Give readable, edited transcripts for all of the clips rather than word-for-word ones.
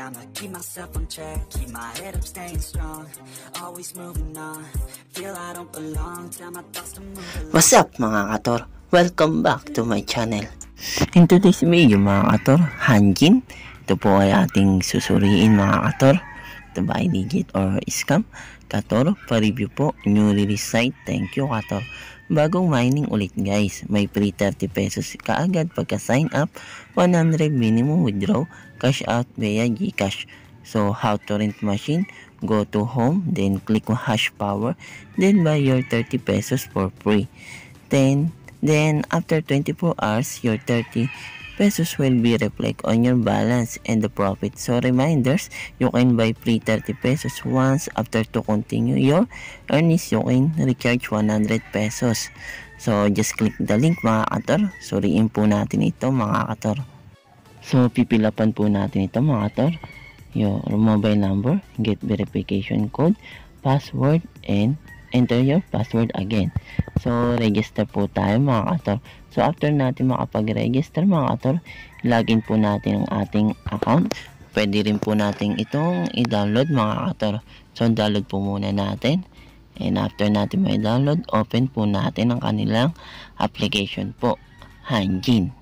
I'ma keep myself on track, keep my head up, staying strong, always moving on, feel I don't belong, tell my thoughts to move along. What's up mga kator? Welcome back to my channel. In today's video mga kator, Hanjin. Ito po ay ating susuriin mga kator. Ito ba ay legit or scam? Kator, pa-review po, new release site. Thank you kator. Bagong mining ulit guys, may free 30 pesos kaagad pagka sign up, 100 minimum withdraw, cash out via GCash. So how to rent machine? Go to home, then click on hash power, then buy your 30 pesos for free. Then after 24 hours, your 30 pesos will be reflect on your balance and the profit. So reminders, you can buy free 30 pesos once. After to continue your earnings, you can recharge 100 pesos. So just click the link mga kator. Suriin po natin ito mga kator. So pipilapan po natin ito mga kator. Your mobile number, get verification code, password, and enter your password again. So register po tayo mga kator. So after natin makapag-register mga kator, login po natin ang ating account. Pwede rin po natin itong i-download mga kator. So download po muna natin. And after natin may download, open po natin ang kanilang application po, Hanjin.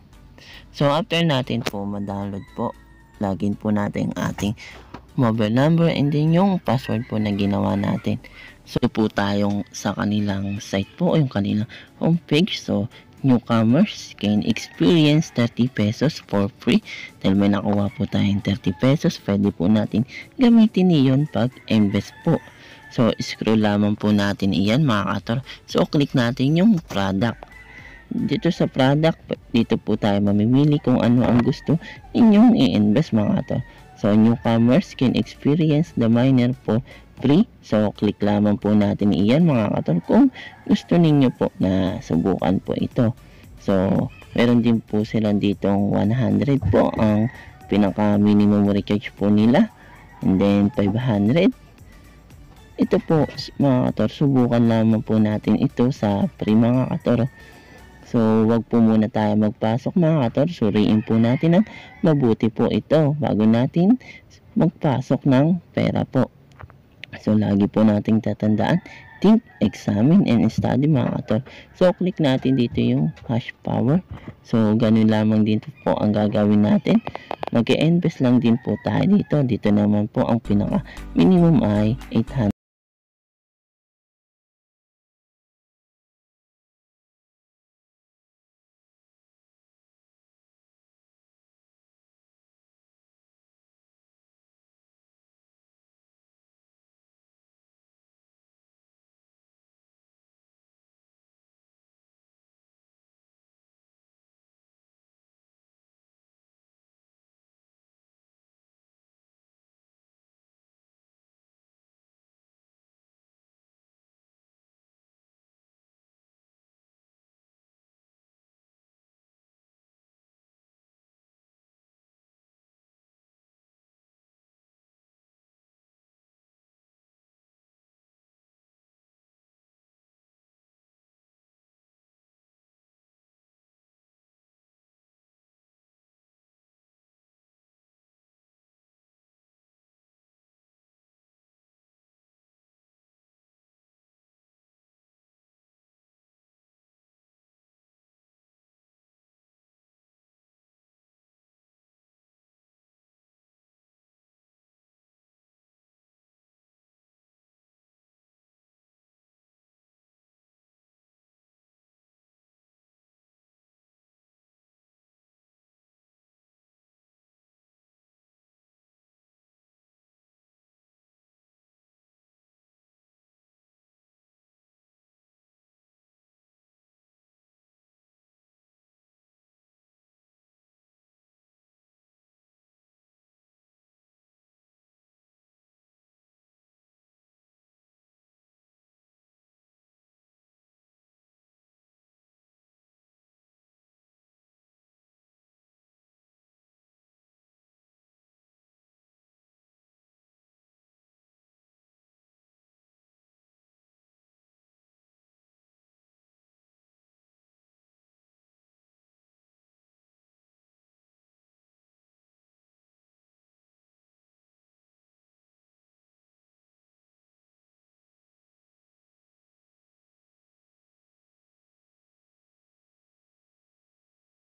So after natin po ma-download po, login po natin ang ating mobile number and then yung password po na ginawa natin. So po tayong sa kanilang site po, yung kanilang homepage. So newcomers can experience 30 pesos for free. Dahil may nakuha po tayong 30 pesos, pwede po natin gamitin iyon pag invest po. So scroll lamang po natin iyan mga kator. So click natin yung product. Dito sa product, dito po tayo mamimili kung ano ang gusto inyong i-invest mga kator. So newcomers can experience the miner for free. So click lamang po natin iyan mga kator kung gusto ninyo po na subukan po ito. So meron din po silang ditong 100 po ang pinaka minimum recharge po nila. And then 500. Ito po mga kator, subukan lamang po natin ito sa free mga kator. So, wag po muna tayo magpasok mga kator. Suriin po natin ang mabuti po ito bago natin magpasok ng pera po. So, lagi po nating tatandaan, think, examine, and study mga kator. So, click natin dito yung hash power. So, ganun lamang din po ang gagawin natin. Mag-invest lang din po tayo dito. Dito naman po ang pinaka minimum ay 800.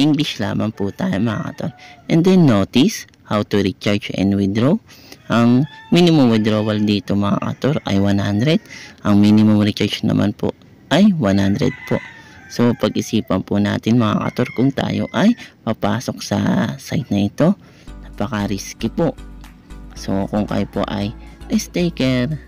English lamang po tayo mga kator. And then notice how to recharge and withdraw. Ang minimum withdrawal dito mga kator ay 100. Ang minimum recharge naman po ay 100 po. So pag-isipan po natin mga kator kung tayo ay papasok sa site na ito. Napaka-risky po. So kung kayo po ay let's take care.